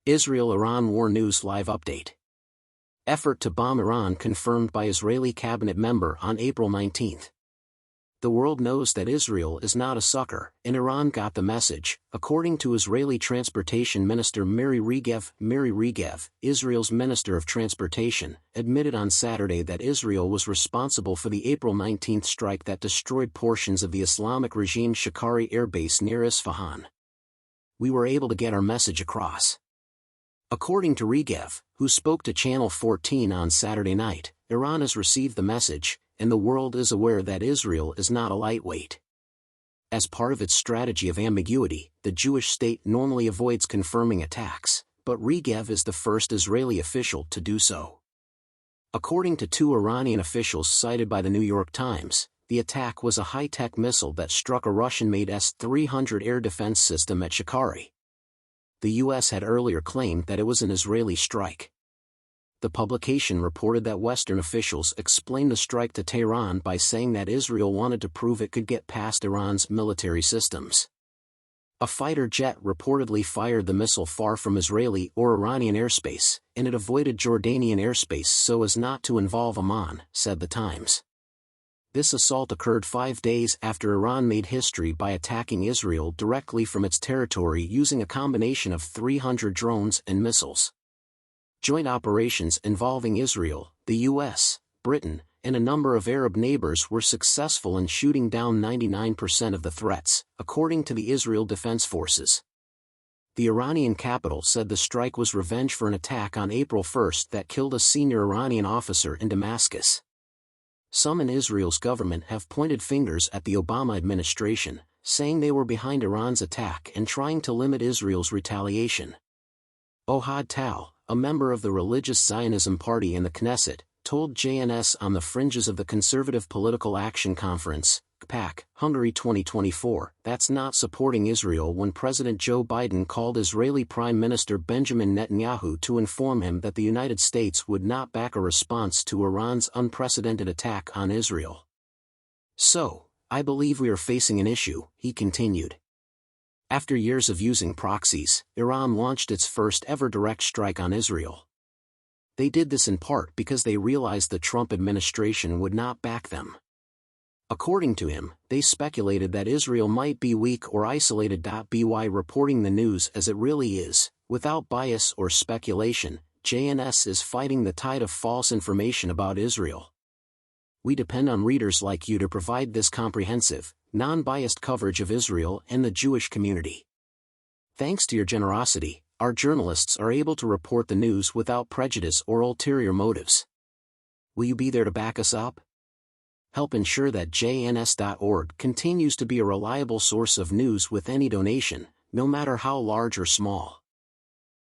Israel-Iran War News Live Update. Effort to bomb Iran confirmed by Israeli cabinet member on April 19. The world knows that Israel is not a sucker, and Iran got the message, according to Israeli Transportation Minister Miri Regev. Miri Regev, Israel's Minister of Transportation, admitted on Saturday that Israel was responsible for the April 19 strike that destroyed portions of the Islamic regime's Shakari airbase near Isfahan. We were able to get our message across. According to Regev, who spoke to Channel 14 on Saturday night, Iran has received the message, and the world is aware that Israel is not a lightweight. As part of its strategy of ambiguity, the Jewish state normally avoids confirming attacks, but Regev is the first Israeli official to do so. According to two Iranian officials cited by the New York Times, the attack was a high-tech missile that struck a Russian-made S-300 air defense system at Shakari. The U.S. had earlier claimed that it was an Israeli strike. The publication reported that Western officials explained the strike to Tehran by saying that Israel wanted to prove it could get past Iran's military systems. A fighter jet reportedly fired the missile far from Israeli or Iranian airspace, and it avoided Jordanian airspace so as not to involve Amman, said the Times. This assault occurred 5 days after Iran made history by attacking Israel directly from its territory using a combination of 300 drones and missiles. Joint operations involving Israel, the U.S., Britain, and a number of Arab neighbors were successful in shooting down 99% of the threats, according to the Israel Defense Forces. The Iranian capital said the strike was revenge for an attack on April 1 that killed a senior Iranian officer in Damascus. Some in Israel's government have pointed fingers at the Obama administration, saying they were behind Iran's attack and trying to limit Israel's retaliation. Ohad Tal, a member of the Religious Zionism Party in the Knesset, told JNS on the fringes of the Conservative Political Action Conference, CPAC, Hungary 2024, that's not supporting Israel when President Joe Biden called Israeli Prime Minister Benjamin Netanyahu to inform him that the United States would not back a response to Iran's unprecedented attack on Israel. So, I believe we are facing an issue, he continued. After years of using proxies, Iran launched its first-ever direct strike on Israel. They did this in part because they realized the Trump administration would not back them. According to him, they speculated that Israel might be weak or isolated. By reporting the news as it really is, without bias or speculation, JNS is fighting the tide of false information about Israel. We depend on readers like you to provide this comprehensive, non-biased coverage of Israel and the Jewish community. Thanks to your generosity, our journalists are able to report the news without prejudice or ulterior motives. Will you be there to back us up? Help ensure that JNS.org continues to be a reliable source of news with any donation, no matter how large or small.